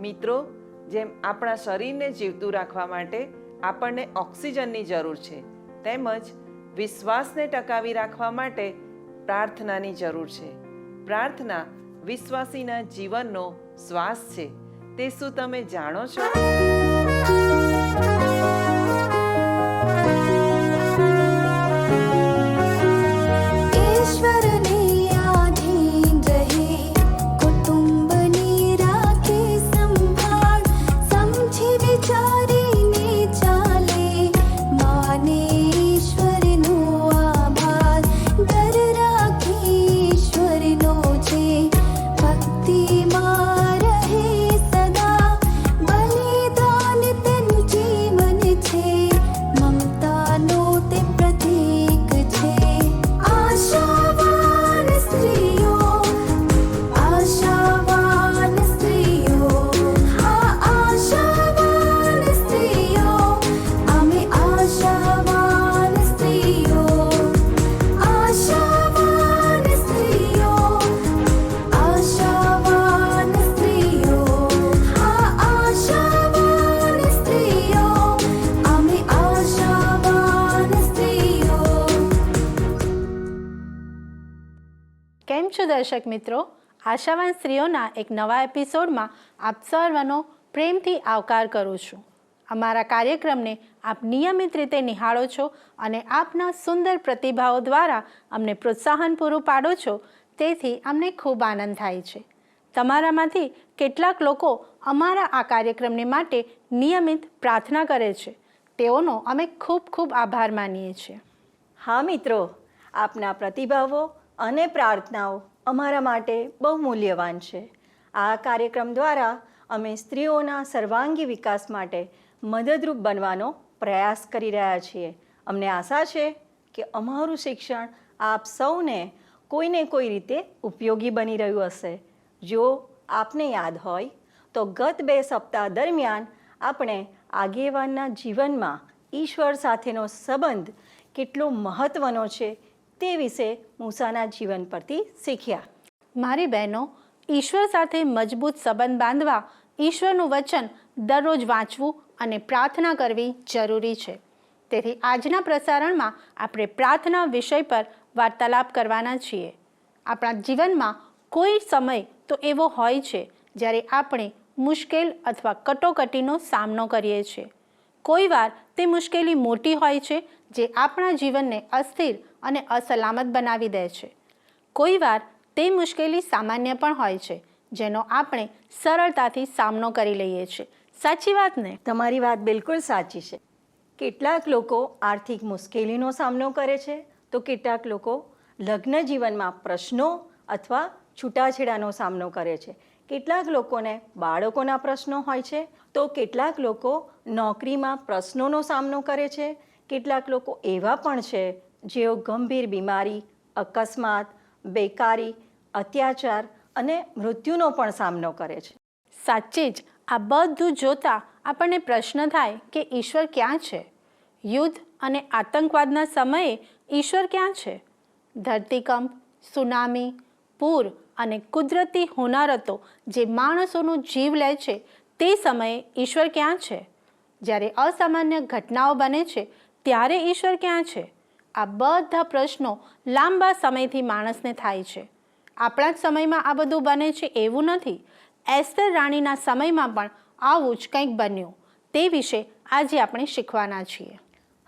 મિત્રો, જેમ આપણા શરીરને જીવતું રાખવા માટે આપણને ઓક્સિજનની જરૂર છે, તેમજ વિશ્વાસને ટકાવી રાખવા માટે પ્રાર્થનાની જરૂર છે. પ્રાર્થના વિશ્વાસીના જીવનનો શ્વાસ છે. તે શું તમે જાણો છો? કેમ છો દર્શક મિત્રો? આશાવાન સ્ત્રીઓના એક નવા એપિસોડમાં આપ સર્વનો પ્રેમથી આવકાર કરું છું. અમારા કાર્યક્રમને આપ નિયમિત રીતે નિહાળો છો અને આપના સુંદર પ્રતિભાવો દ્વારા અમને પ્રોત્સાહન પૂરું પાડો છો, તેથી અમને ખૂબ આનંદ થાય છે. તમારામાંથી કેટલાક લોકો અમારા આ કાર્યક્રમને માટે નિયમિત પ્રાર્થના કરે છે. તેઓનો અમે ખૂબ ખૂબ આભાર માનીએ છીએ. હા મિત્રો, આપના પ્રતિભાવો અને પ્રાર્થનાઓ અમારા માટે બહુ મૂલ્યવાન છે. આ કાર્યક્રમ દ્વારા અમે સ્ત્રીઓના સર્વાંગી વિકાસ માટે મદદરૂપ બનવાનો પ્રયાસ કરી રહ્યા છીએ. અમને આશા છે કે અમારું શિક્ષણ આપ સૌને કોઈને કોઈ રીતે ઉપયોગી બની રહ્યું હશે. જો આપને યાદ હોય તો ગત 2 સપ્તાહ દરમિયાન આપણે આગેવાનના જીવનમાં ઈશ્વર સાથેનો સંબંધ કેટલો મહત્ત્વનો છે તે વિશે મૂસાના જીવન પરથી શીખ્યા. મારી બહેનો, ઈશ્વર સાથે મજબૂત સંબંધ બાંધવા ઈશ્વરનું વચન દરરોજ વાંચવું અને પ્રાર્થના કરવી જરૂરી છે. તેથી આજના પ્રસારણમાં આપણે પ્રાર્થના વિષય પર વાર્તાલાપ કરવાના છીએ. આપણા જીવનમાં કોઈ સમય તો એવો હોય છે જ્યારે આપણે મુશ્કેલ અથવા કટોકટીનો સામનો કરીએ છીએ. કોઈ વાર તે મુશ્કેલી મોટી હોય છે જે આપણા જીવનને અસ્થિર અને અસલામત બનાવી દે છે. કોઈ વાર તે મુશ્કેલી સામાન્ય પણ હોય છે જેનો આપણે સરળતાથી સામનો કરી લઈએ છીએ. સાચી વાત ને? તમારી વાત બિલકુલ સાચી છે. કેટલાક લોકો આર્થિક મુશ્કેલીનો સામનો કરે છે, તો કેટલાક લોકો લગ્ન જીવનમાં પ્રશ્નો અથવા છૂટાછેડાનો સામનો કરે છે. કેટલાક લોકોને બાળકોના પ્રશ્નો હોય છે, તો કેટલાક લોકો નોકરીમાં પ્રશ્નોનો સામનો કરે છે. કેટલાક લોકો એવા પણ છે જેઓ ગંભીર બીમારી, અકસ્માત, બેકારી, અત્યાચાર અને મૃત્યુનો પણ સામનો કરે છે. સાચે જ આ બધું જોતા આપણને પ્રશ્ન થાય કે ઈશ્વર ક્યાં છે? યુદ્ધ અને આતંકવાદના સમયે ઈશ્વર ક્યાં છે? ધરતીકંપ, સુનામી, પૂર અને કુદરતી હોનારતો જે માણસોનો જીવ લે છે, તે સમયે ઈશ્વર ક્યાં છે? જ્યારે અસામાન્ય ઘટનાઓ બને છે ત્યારે ઈશ્વર ક્યાં છે? આ બધા પ્રશ્નો લાંબા સમયથી માણસને થાય છે. આપણા જ સમયમાં આ બધું બને છે એવું નથી. એસ્તર રાણીના સમયમાં પણ આવું જ કંઈક બન્યું. તે વિશે આજે આપણે શીખવાના છીએ.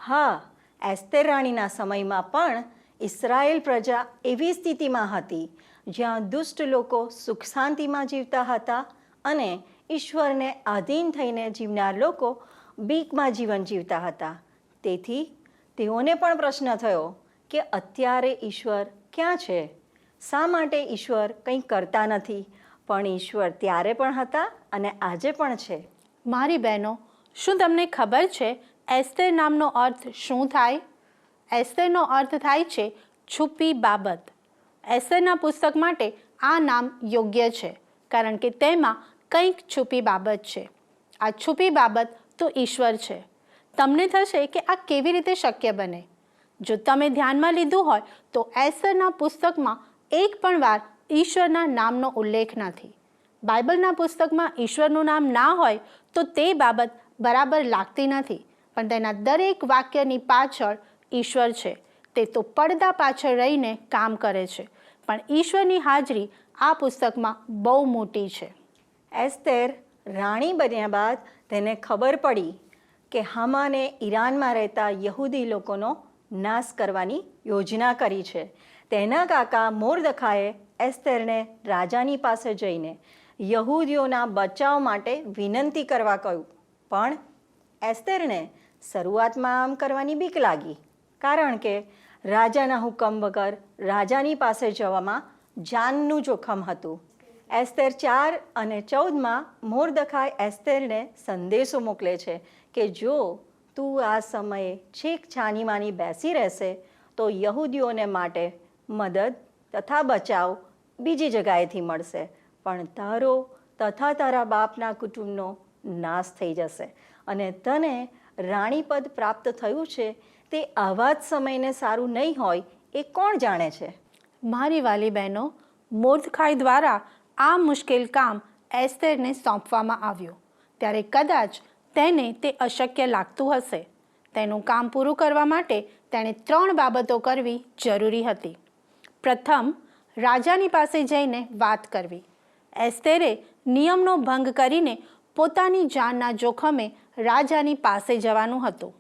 હા, એસ્તર રાણીના સમયમાં પણ ઇઝરાયેલ પ્રજા એવી સ્થિતિમાં હતી જ્યાં દુષ્ટ લોકો સુખ શાંતિમાં જીવતા હતા અને ઈશ્વરને આધીન થઈને જીવનાર લોકો બીકમાં જીવન જીવતા હતા. તેથી તેઓને પણ પ્રશ્ન થયો કે અત્યારે ઈશ્વર ક્યાં છે? શા માટે ઈશ્વર કંઈ કરતા નથી? પણ ઈશ્વર ત્યારે પણ હતા અને આજે પણ છે. મારી બહેનો, શું તમને ખબર છે એસ્તર નામનો અર્થ શું થાય? એસ્તરનો અર્થ થાય છે છુપી બાબત. એસ્તરના પુસ્તક માટે આ નામ યોગ્ય છે કારણ કે તેમાં કંઈક છુપી બાબત છે. આ છુપી બાબત તો ઈશ્વર છે. તમને થશે કે આ કેવી રીતે શક્ય બને? જો તમે ધ્યાનમાં લીધું હોય તો એસ્તરના પુસ્તકમાં એક પણ વાર ઈશ્વરના નામનો ઉલ્લેખ નથી. બાઇબલના પુસ્તકમાં ઈશ્વરનું નામ ના હોય તો તે બાબત બરાબર લાગતી નથી, પણ તેના દરેક વાક્યની પાછળ ઈશ્વર છે. તે તો પડદા પાછળ રહીને કામ કરે છે, પણ ઈશ્વરની હાજરી આ પુસ્તકમાં બહુ મોટી છે. એસ્તેર રાણી બન્યા બાદ તેને ખબર પડી કે હામાને ઈરાનમાં રહેતા યહૂદી લોકોનો નાશ કરવાની યોજના કરી છે. તેના કાકા મોર્દખાએ એસ્તેરને રાજાની પાસે જઈને યહૂદીઓના બચાવ માટે વિનંતી કરવા કહ્યું, પણ એસ્તેરને શરૂઆતમાં આમ કરવાની બીક લાગી, કારણ કે રાજાના હુકમ વગર રાજાની પાસે જવામાં જાનનું જોખમ હતું. એસ્તેર 4 અને 14માં મોર્દખાય એસ્તેરને સંદેશો મોકલે છે કે જો તું આ સમયે છેક છાનીમાની બેસી રહેશે તો યહૂદીઓને માટે મદદ તથા બચાવ બીજી જગ્યાએથી મળશે, પણ તારો તથા તારા બાપના કુટુંબનો નાશ થઈ જશે અને તને રાણીપદ પ્રાપ્ત થયું છે તે આવા જ સમયને સારું નહીં હોય એ કોણ જાણે છે. મારી વાલી બહેનો, મોર્દખાઈ દ્વારા આ મુશ્કેલ કામ એસ્તેરને સોંપવામાં આવ્યું ત્યારે કદાચ તેને તે અશક્ય લાગતું હશે. તેનું કામ પૂરું કરવા માટે તેણે 3 બાબતો કરવી જરૂરી હતી. પ્રથમ, રાજાની પાસે જઈને વાત કરવી. એસ્તેરે નિયમનો ભંગ કરીને પોતાની જાનના જોખમે રાજાની પાસે જવાનું હતું.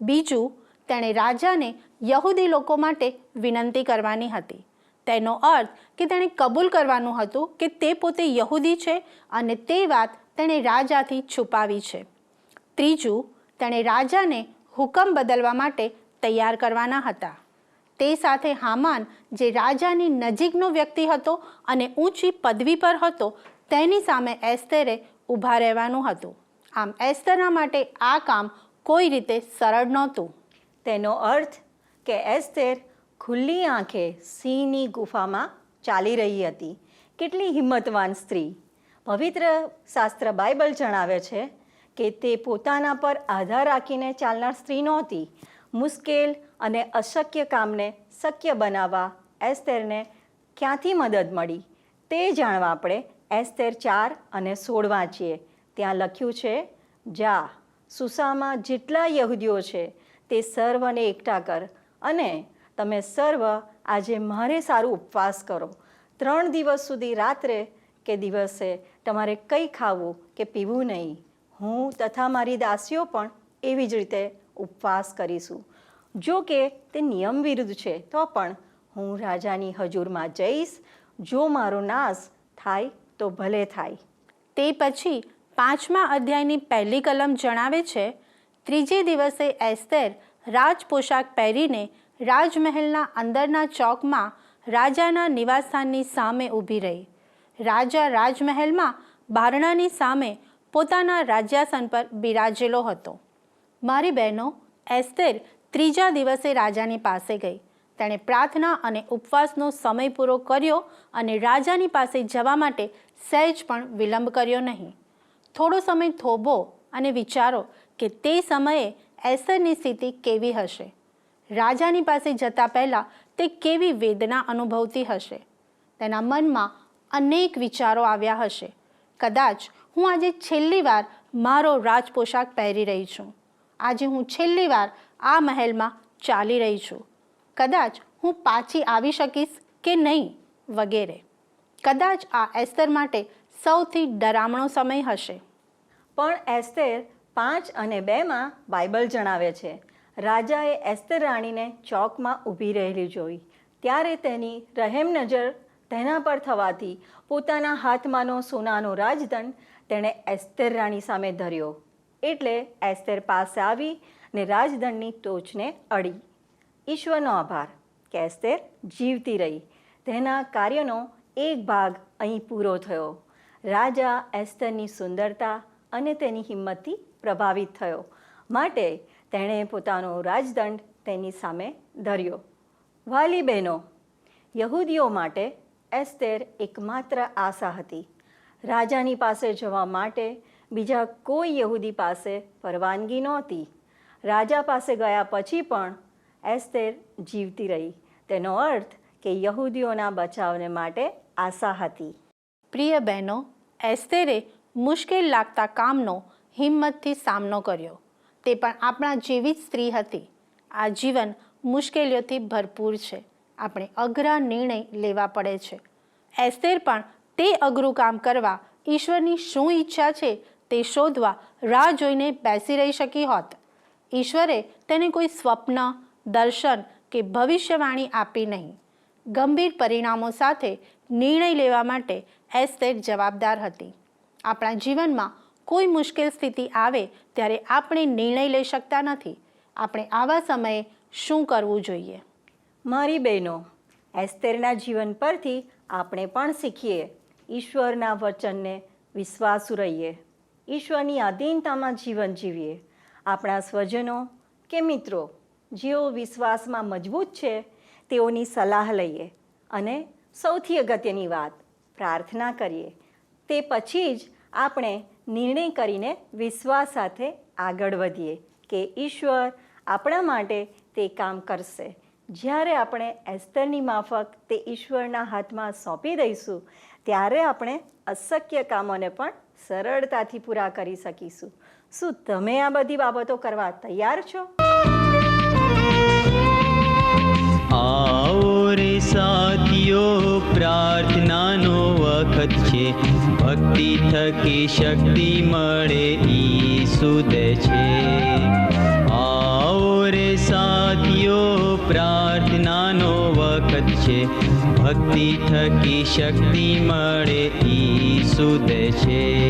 બીજું, તેણે રાજાને યહૂદી લોકો માટે વિનંતી કરવાની હતી. તેનો અર્થ કે તેણે કબૂલ કરવાનું હતું કે તે પોતે યહૂદી છે અને તે વાત તેણે રાજાથી છુપાવી છે. ત્રીજું, તેણે રાજાને હુકમ બદલવા માટે તૈયાર કરવાના હતા. તે સાથે હામાન, જે રાજાની નજીકનો વ્યક્તિ હતો અને ઊંચી પદવી પર હતો, તેની સામે એસ્તેરે ઊભા રહેવાનું હતું. આમ એસ્તરના માટે આ કામ કોઈ રીતે સરળ નહોતું. તેનો અર્થ કે એસ્તેર ખુલ્લી આંખે સિંહની ગુફામાં ચાલી રહી હતી. કેટલી હિંમતવાન સ્ત્રી! પવિત્ર શાસ્ત્ર બાઇબલ જણાવે છે કે તે પોતાના પર આધાર રાખીને ચાલનાર સ્ત્રી નહોતી. મુશ્કેલ અને અશક્ય કામને શક્ય બનાવવા એસ્તેરને ક્યાંથી મદદ મળી તે જાણવા આપણે એસ્તેર 4 અને 16 વાંચીએ. ત્યાં લખ્યું છે, જા, સુસામાં જેટલા યહૂદીઓ છે તે સર્વને એકઠા કર અને તમે સર્વ આજે મારે સારું ઉપવાસ કરો. 3 દિવસ સુધી રાત્રે કે દિવસે તમારે કંઈ ખાવું કે પીવું નહીં. હું તથા મારી દાસીઓ પણ એવી જ રીતે ઉપવાસ કરીશું. જો કે તે નિયમ વિરુદ્ધ છે તો પણ હું રાજાની હજુરમાં જઈશ. જો મારો નાશ થાય તો ભલે થાય. તે પછી 5મા અધ્યાયની 1લી કલમ જણાવે છે, 3જે દિવસે એસ્તેર રાજ પોશાક પહેરીને રાજમહેલના અંદરના ચોકમાં રાજાના નિવાસસ્થાનની સામે ઊભી રહી. રાજા રાજમહેલમાં બારણાની સામે પોતાના રાજ્યાસન પર બિરાજેલો હતો. મારી બહેનો, એસ્તેર 3જા દિવસે રાજાની પાસે ગઈ. તેણે પ્રાર્થના અને ઉપવાસનો સમય પૂરો કર્યો અને રાજાની પાસે જવા માટે સહેજ પણ વિલંબ કર્યો નહીં. થોડો સમય થોભો અને વિચારો કે તે સમયે એસ્તરની સ્થિતિ કેવી હશે. રાજાની પાસે જતા પહેલાં તે કેવી વેદના અનુભવતી હશે. તેના મનમાં અનેક વિચારો આવ્યા હશે. કદાચ હું આજે છેલ્લી વાર મારો રાજ પોશાક પહેરી રહી છું. આજે હું છેલ્લી વાર આ મહેલમાં ચાલી રહી છું. કદાચ હું પાછી આવી શકીશ કે નહીં, વગેરે. કદાચ આ એસ્તર માટે સૌથી ડરામણો સમય હશે. પણ એસ્તેર 5 અને 2માં બાઇબલ જણાવે છે, રાજાએ એસ્તર રાણીને ચોકમાં ઊભી રહેલી જોઈ. ત્યારે તેની રહેમ નજર તેના પર થવાથી પોતાના હાથમાંનો સોનાનો રાજદંડ તેણે એસ્તર રાણી સામે ધર્યો. એટલે એસ્તર પાસે આવી ને રાજદંડની ટોચને અડી. ઈશ્વરનો આભાર કે એસ્તર જીવતી રહી. તેના કાર્યનો એક ભાગ અહીં પૂરો થયો. રાજા એસ્તરની સુંદરતા અને તેની હિંમતથી પ્રભાવિત થયો, માટે તેણે પોતાનો રાજદંડ તેની સામે ધર્યો. વાલી બહેનો, યહૂદીઓ માટે એસ્તેર એકમાત્ર આશા હતી. રાજાની પાસે જવા માટે બીજા કોઈ યહૂદી પાસે પરવાનગી નહોતી. રાજા પાસે ગયા પછી પણ એસ્તેર જીવતી રહી. તેનો અર્થ કે યહૂદીઓના બચાવને માટે આશા હતી. પ્રિય બહેનો, એસ્તેરે મુશ્કેલ લાગતા કામનો હિંમતથી સામનો કર્યો. તે પણ આપણા જેવી જ સ્ત્રી હતી. આ જીવન મુશ્કેલીઓથી ભરપૂર છે. આપણે અઘરા નિર્ણય લેવા પડે છે. એસ્તેર પણ તે અઘરું કામ કરવા ઈશ્વરની શું ઈચ્છા છે તે શોધવા રાહ જોઈને બેસી રહી શકી હોત. ઈશ્વરે તેને કોઈ સ્વપ્ન, દર્શન કે ભવિષ્યવાણી આપી નહીં. ગંભીર પરિણામો સાથે નિર્ણય લેવા માટે એસ્તેર જવાબદાર હતી. આપણા જીવનમાં કોઈ મુશ્કેલ સ્થિતિ આવે ત્યારે આપણે નિર્ણય લઈ શકતા નથી. આપણે આવા સમયે શું કરવું જોઈએ? મારી બહેનો, એસ્તેરના જીવન પરથી આપણે પણ શીખીએ. ઈશ્વરના વચનને વિશ્વાસુ રહીએ. ઈશ્વરની આધીનતામાં જીવન જીવીએ. આપણા સ્વજનો કે મિત્રો જેઓ વિશ્વાસમાં મજબૂત છે તેઓની સલાહ લઈએ અને સૌથી અગત્યની વાત, પ્રાર્થના કરીએ. તે પછી જ આપણે નિર્ણય કરીને વિશ્વાસ સાથે આગળ વધીએ કે ઈશ્વર આપણા માટે તે કામ કરશે. જ્યારે આપણે એસ્તરની માફક તે ઈશ્વરના હાથમાં સોંપી દઈશું ત્યારે આપણે અશક્ય કામોને પણ સરળતાથી પૂરા કરી શકીશું. શું તમે આ બધી બાબતો કરવા તૈયાર છો? આવો રે સાથીઓ, પ્રાર્થનાનો વખત છે. ભક્તિ થકી શક્તિ મળે ઈ શુદ્ધ છે. આવો રે સાથીઓ, પ્રાર્થનાનો વખત છે. ભક્તિ થકી શક્તિ મળે ઈ શુદ્ધ છે.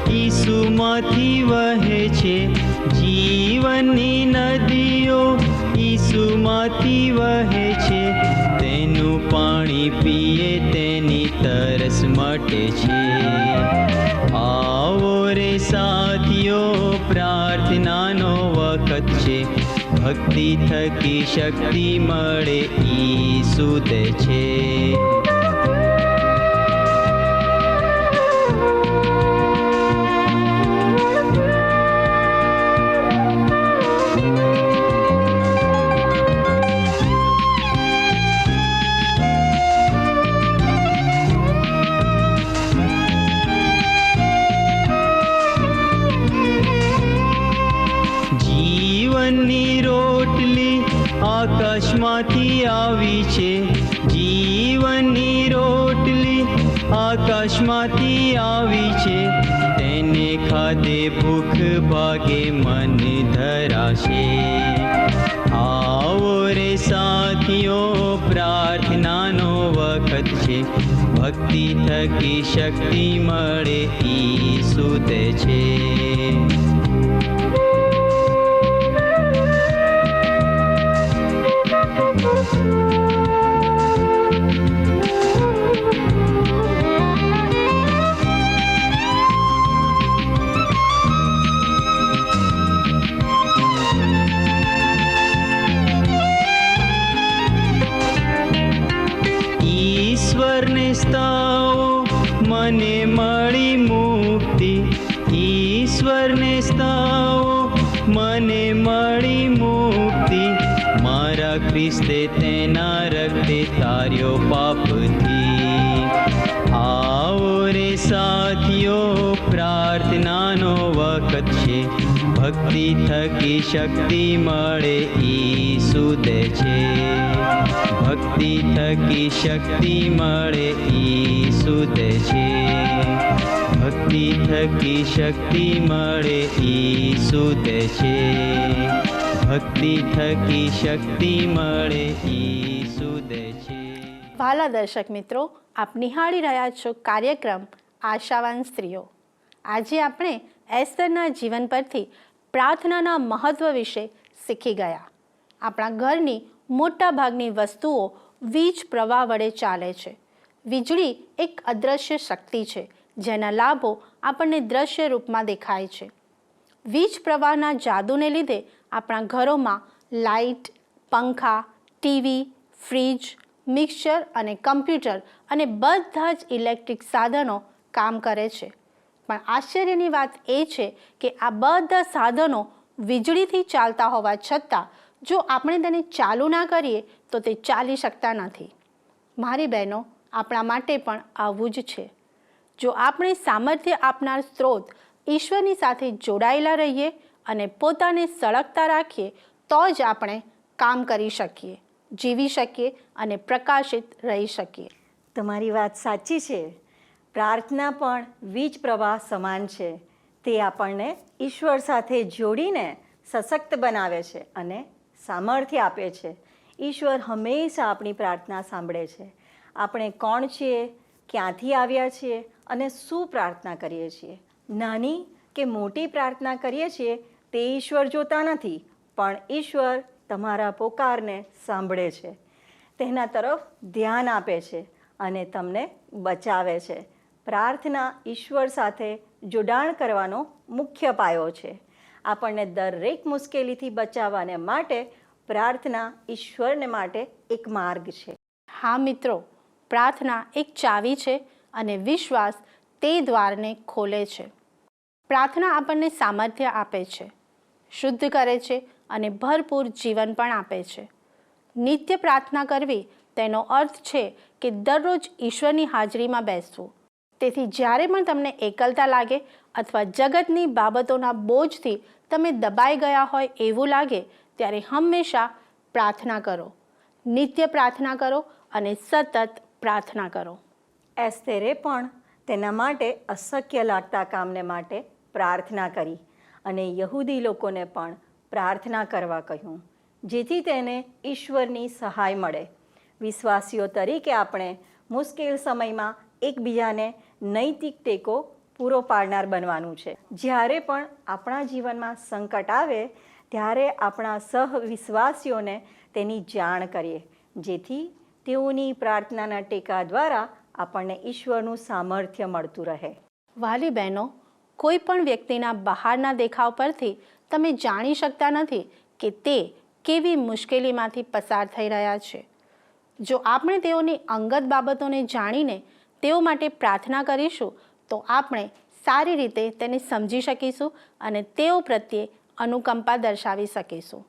ઈસુમાંથી વહે છે. જીવનની નદીઓ ઈસુમાંથી વહે છે. તેનું પાણી પીએ તેની તરસ મટે છે. આવો રે સાથીઓ, પ્રાર્થનાનો વખત છે. ભક્તિ થકી શક્તિ મળે ઈ શુદ્ધ છે. જીવનની રોટલી આકાશમાંથી આવી છે. જીવનની રોટલી આકાશમાંથી આવી છે. તેને ખાધે ભૂખ ભાગે મન ધરાશે. આવો રે સાથીઓ, પ્રાર્થનાનો વખત છે. ભક્તિ થકી શક્તિ મળે ઈ શુદ્ધ છે. ઈશ્વરને સ્તાવો, મને મળી મુક્તિ. ઈશ્વરને સ્તાવો, મને મળી મુક્તિ. મારા ખ્રિસ્તે તેના રક્તે તાર્યો પાપથી. આવો રે સાથીઓ, પ્રાર્થનાનો વખત છે. ભક્તિ થકી શક્તિ મળે ઈ શુદ્ધ છે. ભક્તિ થકી શક્તિ મળે ઈ શુદ્ધ છે. ભક્તિ થકી શક્તિ મળે ઈ શુદ્ધ છે. ભક્તિ થકી શક્તિ મળે ઈ શુદ્ધ છે. વાલા દર્શક મિત્રો, આપ નિહાળી રહ્યા છો કાર્યક્રમ આશાવાન સ્ત્રીઓ. આજે આપણે એસ્તરના જીવન પરથી પ્રાર્થનાના મહત્વ વિશે શીખી ગયા. આપણા ઘરની મોટા ભાગની વસ્તુઓ વીજ પ્રવાહ વડે ચાલે છે. વીજળી એક અદૃશ્ય શક્તિ છે જેના લાભો આપણને દ્રશ્ય રૂપમાં દેખાય છે. વીજ પ્રવાહના જાદુને લીધે આપણા ઘરોમાં લાઇટ, પંખા, ટીવી, ફ્રીજ, મિક્સર અને કમ્પ્યુટર અને બધા જ ઇલેક્ટ્રિક સાધનો કામ કરે છે. પણ આશ્ચર્યની વાત એ છે કે આ બધા સાધનો વીજળીથી ચાલતા હોવા છતાં જો આપણે તેને ચાલુ ના કરીએ તો તે ચાલી શકતા નથી. મારી બહેનો, આપણા માટે પણ આવું જ છે. જો આપણે સામર્થ્ય આપનાર સ્ત્રોત ઈશ્વરની સાથે જોડાયેલા રહીએ અને પોતાને સળગતા રાખીએ તો જ આપણે કામ કરી શકીએ, જીવી શકીએ અને પ્રકાશિત રહી શકીએ. તમારી વાત સાચી છે. પ્રાર્થના પણ વીજ પ્રવાહ સમાન છે. તે આપણને ઈશ્વર સાથે જોડીને સશક્ત બનાવે છે અને સામર્થ્ય આપે છે. ઈશ્વર હંમેશા આપણી પ્રાર્થના સાંભળે છે. આપણે કોણ છીએ, ક્યાંથી આવ્યા છીએ અને શું પ્રાર્થના કરીએ છીએ. નાની કે મોટી પ્રાર્થના કરીએ છીએ તે ઈશ્વર જોતા નથી, પણ ઈશ્વર તમારા પોકારને સાંભળે છે, તેના તરફ ધ્યાન આપે છે અને તમને બચાવે છે. પ્રાર્થના ઈશ્વર સાથે જોડાણ કરવાનો મુખ્ય પાયો છે. આપણને દરેક મુશ્કેલીથી બચાવવાને માટે પ્રાર્થના ઈશ્વરને માટે એક માર્ગ છે. હા મિત્રો, પ્રાર્થના એક ચાવી છે અને વિશ્વાસ તે દ્વારને ખોલે છે. પ્રાર્થના આપણને સામર્થ્ય આપે છે, શુદ્ધ કરે છે અને ભરપૂર જીવન પણ આપે છે. નિત્ય પ્રાર્થના કરવી તેનો અર્થ છે કે દરરોજ ઈશ્વરની હાજરીમાં બેસવું. તેથી જ્યારે પણ તમને એકલતા લાગે અથવા જગતની બાબતોના બોજથી તમે દબાઈ ગયા હોય એવું લાગે ત્યારે હંમેશા પ્રાર્થના કરો, નિત્ય પ્રાર્થના કરો અને સતત પ્રાર્થના કરો. એસ્તેરે પણ તેના માટે અશક્ય લાગતા કામને માટે પ્રાર્થના કરી અને યહૂદી લોકોને પણ પ્રાર્થના કરવા કહ્યું, જેથી તેને ઈશ્વરની સહાય મળે. વિશ્વાસીઓ તરીકે આપણે મુશ્કેલ સમયમાં એકબીજાને નૈતિક ટેકો પૂરો પાડનાર બનવાનું છે. જ્યારે પણ આપણા જીવનમાં સંકટ આવે ત્યારે આપણા સહવિશ્વાસીઓને તેની જાણ કરીએ, જેથી તેઓની પ્રાર્થનાના ટેકા દ્વારા આપણને ઈશ્વરનું સામર્થ્ય મળતું રહે. વાલી બહેનો, કોઈ પણ વ્યક્તિના બહારના દેખાવ પરથી તમે જાણી શકતા નથી કે તે કેવી મુશ્કેલીમાંથી પસાર થઈ રહ્યા છે. જો આપણે તેઓની અંગત બાબતોને જાણીને તેઓ માટે પ્રાર્થના કરીશું તો આપણે સારી રીતે તેને સમજી શકીશું અને તેઓ પ્રત્યે અનુકંપા દર્શાવી શકીશું.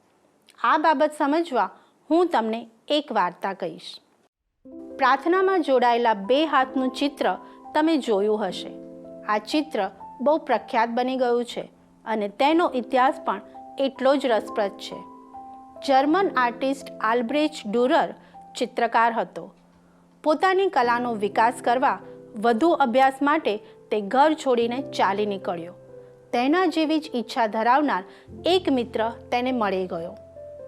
આ બાબત સમજવા હું તમને એક વાર્તા કહીશ. પ્રાર્થનામાં જોડાયેલા 2 હાથનું ચિત્ર તમે જોયું હશે. આ ચિત્ર બહુ પ્રખ્યાત બની ગયું છે અને તેનો ઇતિહાસ પણ એટલો જ રસપ્રદ છે. જર્મન આર્ટિસ્ટ આલ્બ્રેcht ડુરર ચિત્રકાર હતો. પોતાની કલાનો વિકાસ કરવા વધુ અભ્યાસ માટે તે ઘર છોડીને ચાલી નીકળ્યો. તેના જેવી જ ઈચ્છા ધરાવનાર એક મિત્ર તેને મળી ગયો.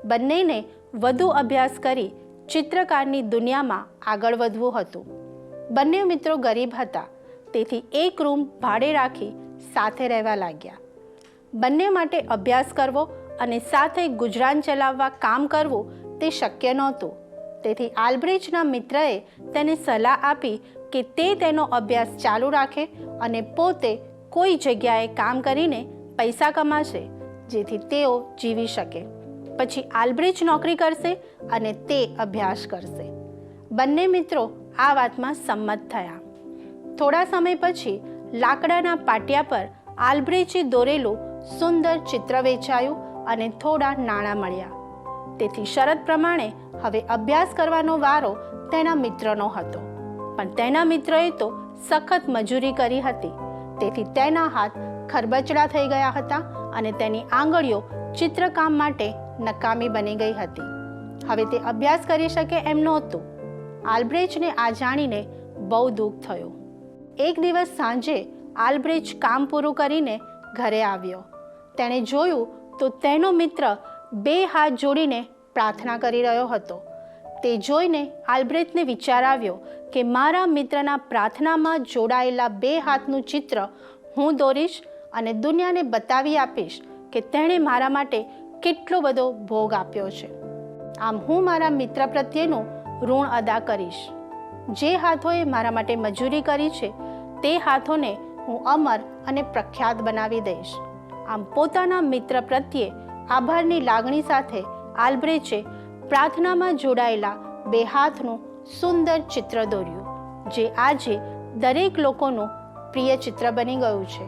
બંનેને વધુ અભ્યાસ કરી ચિત્રકારની દુનિયામાં આગળ વધવું હતું. બંને મિત્રો ગરીબ હતા, તેથી એક રૂમ ભાડે રાખી સાથે રહેવા લાગ્યા. બંને માટે અભ્યાસ કરવો અને સાથે ગુજરાન ચલાવવા કામ કરવું તે શક્ય નહોતું. તેથી આલ્બ્રેchtના મિત્રએ તેને સલાહ આપી કે તે તેનો અભ્યાસ ચાલુ રાખે અને પોતે કોઈ જગ્યાએ કામ કરીને પૈસા કમાશે, જેથી તેઓ જીવી શકે. પછી આલ્બ્રેcht નોકરી કરશે અને તે અભ્યાસ કરશે. બંને મિત્રો આ વાતમાં સંમત થયા. થોડા સમય પછી લાકડાના પાટિયા પર આલ્બ્રેચે દોરેલું સુંદર ચિત્ર વેચાયું અને થોડા નાણાં મળ્યા. તેથી શરત પ્રમાણે હવે અભ્યાસ કરવાનો વારો તેના મિત્રનો હતો. પણ તેના મિત્રએ તો સખત મજૂરી કરી હતી, તેથી તેના હાથ ખરબચડા થઈ ગયા હતા અને તેની આંગળીઓ ચિત્રકામ માટે નકામી બની ગઈ હતી. હવે તે અભ્યાસ કરી શકે એમ નહોતું. આલ્બ્રેchtને આ જાણીને બહુ દુઃખ થયું. એક દિવસ સાંજે આલ્બ્રેcht કામ પૂરું કરીને ઘરે આવ્યો. તેણે જોયું તો તેનો મિત્ર 2 હાથ જોડીને પ્રાર્થના કરી રહ્યો હતો. તે જોઈને આલ્બ્રેchtને વિચાર આવ્યો કે મારા મિત્રના પ્રાર્થનામાં જોડાયેલા 2 હાથનું ચિત્ર હું દોરીશ અને દુનિયાને બતાવી આપીશ કે તેણે મારા માટે કેટલો બધો ભોગ આપ્યો છે. આમ હું મારા મિત્ર પ્રત્યેનું ઋણ અદા કરીશ. જે હાથોએ મારા માટે મજૂરી કરી છે તે હાથોને હું અમર અને પ્રખ્યાત બનાવી દઈશ. આમ પોતાના મિત્ર પ્રત્યે આભારની લાગણી સાથે આલ્બ્રેચે પ્રાર્થનામાં જોડાયેલા બે હાથનું સુંદર ચિત્ર દોર્યું, જે આજે દરેક લોકોનું પ્રિય ચિત્ર બની ગયું છે.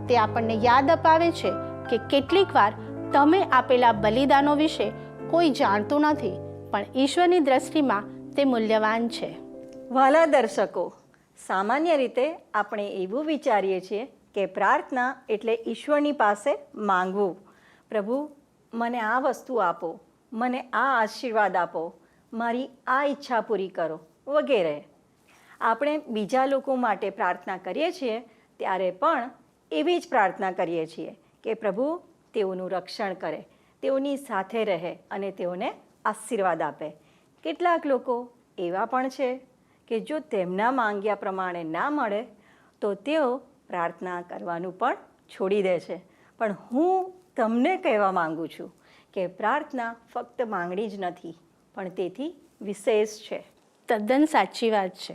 તે આપણને યાદ અપાવે છે કે કેટલીક વાર તમે આપેલા બલિદાનો વિશે કોઈ જાણતું નથી, પણ ઈશ્વરની દ્રષ્ટિમાં તે મૂલ્યવાન છે. વહાલા દર્શકો, સામાન્ય રીતે આપણે એવું વિચારીએ છીએ કે પ્રાર્થના એટલે ઈશ્વરની પાસે માંગવું, પ્રભુ મને આ વસ્તુ આપો, મને આ આશીર્વાદ આપો, મારી આ ઈચ્છા પૂરી કરો વગેરે. આપણે બીજા લોકો માટે પ્રાર્થના કરીએ છીએ ત્યારે પણ એવી જ પ્રાર્થના કરીએ છીએ કે પ્રભુ તેઓનું રક્ષણ કરે, તેઓની સાથે રહે અને તેઓને આશીર્વાદ આપે. કેટલાક લોકો એવા પણ છે કે જો તેમના માંગ્યા પ્રમાણે ના મળે તો તેઓ પ્રાર્થના કરવાનું પણ છોડી દે છે. પણ હું તમને કહેવા માંગુ છું કે પ્રાર્થના ફક્ત માંગણી જ નથી, પણ તેથી વિશેષ છે. તદ્દન સાચી વાત છે.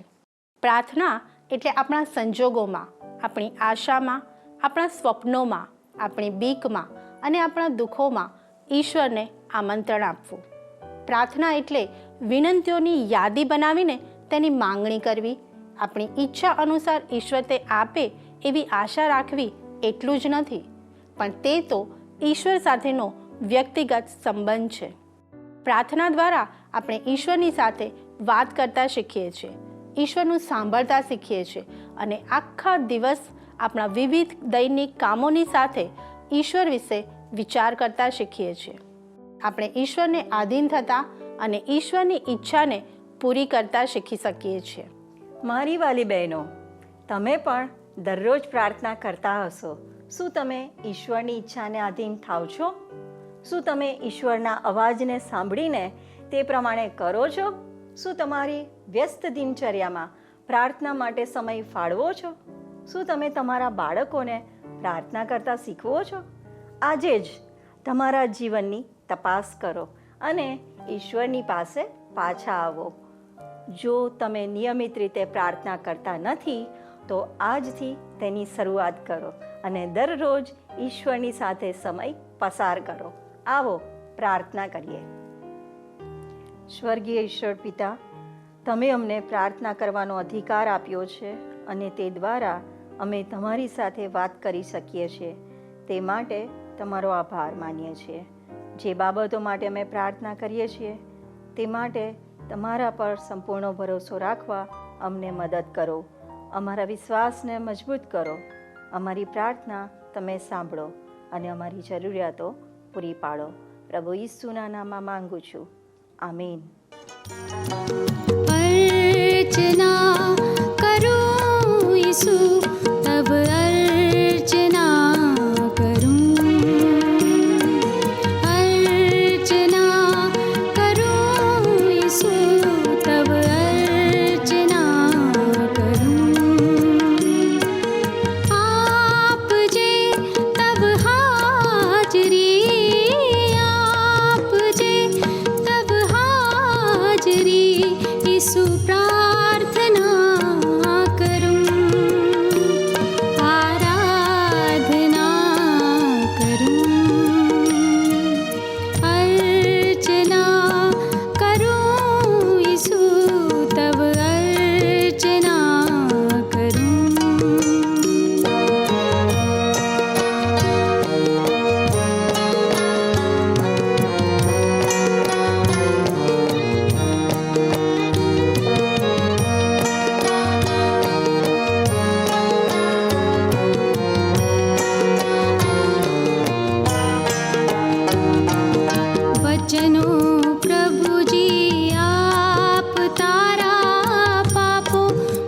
પ્રાર્થના એટલે આપણા સંજોગોમાં, આપણી આશામાં, આપણા સ્વપ્નોમાં, આપણી બીકમાં અને આપણા દુઃખોમાં ઈશ્વરને આમંત્રણ આપવું. પ્રાર્થના એટલે વિનંતીઓની યાદી બનાવીને તેની માંગણી કરવી, આપણી ઈચ્છા અનુસાર ઈશ્વર તે આપે એવી આશા રાખવી એટલું જ નથી, પણ તે તો ઈશ્વર સાથેનો વ્યક્તિગત સંબંધ છે. પ્રાર્થના દ્વારા આપણે ઈશ્વરની સાથે વાત કરતા શીખીએ છીએ, ઈશ્વરનું સાંભળતા શીખીએ છીએ અને આખા દિવસ આપણા વિવિધ દૈનિક કામોની સાથે ઈશ્વર વિશે વિચાર કરતા શીખીએ છીએ. આપણે ઈશ્વરને આધીન થતા અને ઈશ્વરની ઈચ્છાને પૂરી કરતા શીખી શકીએ છીએ. મારી વાલી બહેનો, તમે પણ દરરોજ પ્રાર્થના કરતા હશો. શું તમે ઈશ્વરની ઈચ્છાને આધીન થાવ છો? શું તમે ઈશ્વરના અવાજને સાંભળીને તે પ્રમાણે કરો છો? શું તમારી વ્યસ્ત દિનચર્યામાં પ્રાર્થના માટે સમય ફાળવો છો? શું તમે તમારા બાળકોને પ્રાર્થના કરતા શીખવો છો? આજે જ તમારા જીવનની તપાસ કરો અને ઈશ્વરની પાસે પાછા આવો. જો તમે નિયમિત રીતે પ્રાર્થના કરતા નથી તો આજથી તેની શરૂઆત કરો અને દરરોજ ઈશ્વરની સાથે સમય પસાર કરો. આવો પ્રાર્થના કરીએ. સ્વર્ગીય ઈશ્વર પિતા, તમે અમને પ્રાર્થના કરવાનો અધિકાર આપ્યો છે અને તે દ્વારા અમે તમારી સાથે વાત કરી શકીએ છીએ. તે માટે તમારો આભાર માનીએ છીએ. જે બાબતો માટે અમે પ્રાર્થના કરીએ છીએ તે માટે તમારા પર સંપૂર્ણ ભરોસો રાખવા અમને મદદ કરો. અમારા વિશ્વાસને મજબૂત કરો. અમારી પ્રાર્થના તમે સાંભળો અને અમારી જરૂરિયાતો પૂરી પાડો. પ્રભુ ઈસુના નામમાં માંગુ છું. આમીન. अर्चना करूं यीशु, तब अर्चना करूं, अर्चना करूं यीशु, तब अर्चना करूं. आप जे तब हाजरी, आप जे तब हाजरी, यीशु प्रार्थना करूं, आराधना करूं, अर्चना करूं यीशु, तब अर्चना करूं. वचनो प्रभुजी आप तारा, पापो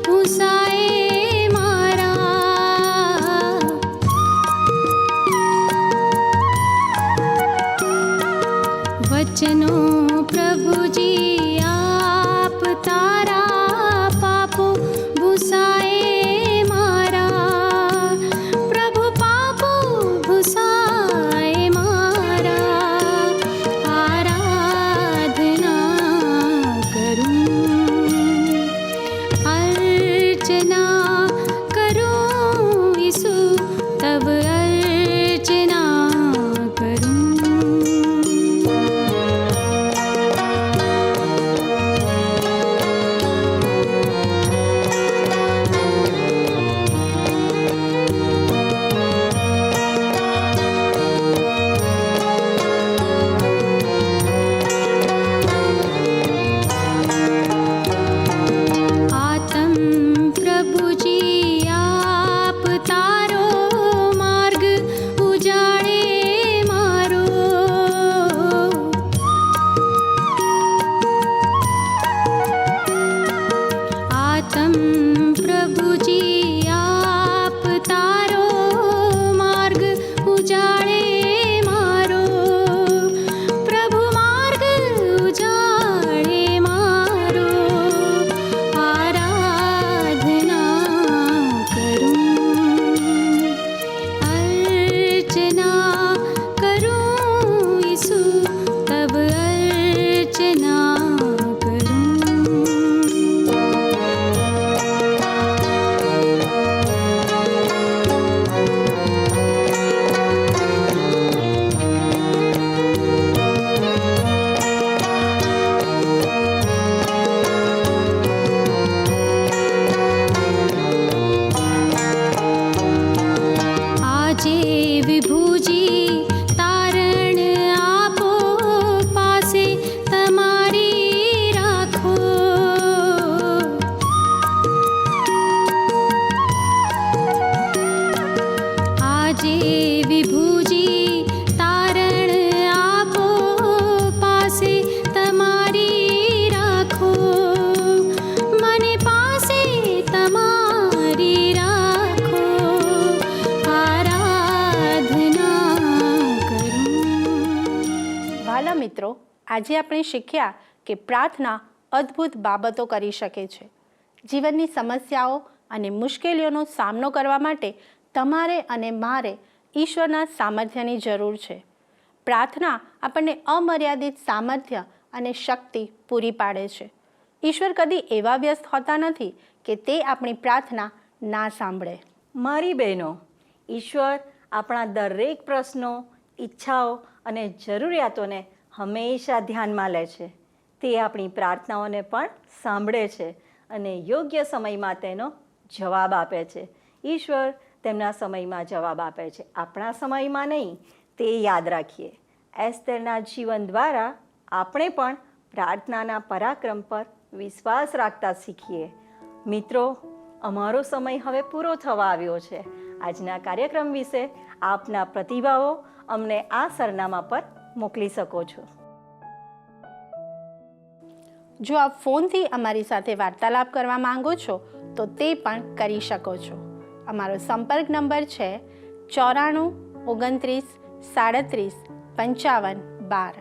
भूसाए मारा. वचनो प्रभुजी आप तारा, पापो भूसाए मारा. प्रभु पापो भूसाए मारा, आराधना करूं, अर्चना करूं यीशु, तब अर्चना મિત્રો, આજે આપણે શીખ્યા કે પ્રાર્થના અદ્ભુત બાબતો કરી શકે છે. જીવનની સમસ્યાઓ અને મુશ્કેલીઓનો સામનો કરવા માટે તમારે અને મારે ઈશ્વરના સામર્થ્યની જરૂર છે. પ્રાર્થના આપણને અમર્યાદિત સામર્થ્ય અને શક્તિ પૂરી પાડે છે. ઈશ્વર કદી એવા વ્યસ્ત હોતા નથી કે તે આપણી પ્રાર્થના ના સાંભળે. મારી બહેનો, ઈશ્વર આપણા દરેક પ્રશ્નો, ઈચ્છાઓ અને જરૂરિયાતોને હંમેશા ધ્યાનમાં લે છે. તે આપણી પ્રાર્થનાઓને પણ સાંભળે છે અને યોગ્ય સમયમાં તેનો જવાબ આપે છે. ઈશ્વર તેમના સમયમાં જવાબ આપે છે, આપણા સમયમાં નહીં. તે યાદ રાખીએ. એસ્તરના જીવન દ્વારા આપણે પણ પ્રાર્થનાના પરાક્રમ પર વિશ્વાસ રાખતા શીખીએ. મિત્રો, અમારો સમય હવે પૂરો થવા આવ્યો છે. આજના કાર્યક્રમ વિશે આપના પ્રતિભાવો અમને આ સરનામા પર મોકલી શકો છો. જો આપ ફોનથી અમારી સાથે વાર્તાલાપ કરવા માંગો છો તો તે પણ કરી શકો છો. અમારો સંપર્ક નંબર છે 94 29 37 55 12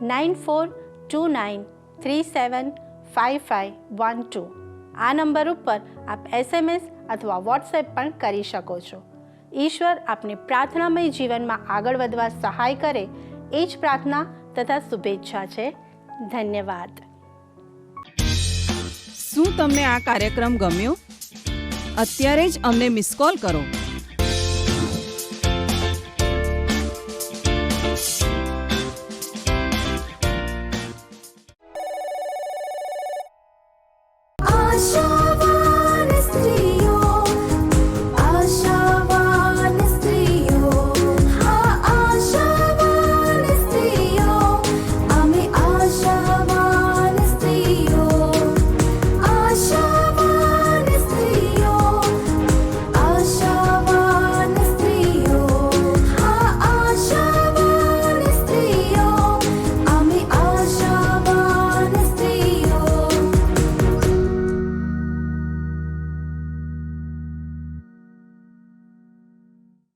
9429375512. આ નંબર ઉપર આપ SMS અથવા વોટ્સએપ પણ કરી શકો છો. ઈશ્વર આપને પ્રાર્થનામય જીવનમાં આગળ વધવા સહાય કરે એ જ પ્રાર્થના તથા શુભેચ્છા છે. ધન્યવાદ. શું તમને આ કાર્યક્રમ ગમ્યો? અત્યારે જ અમને મિસ કોલ કરો.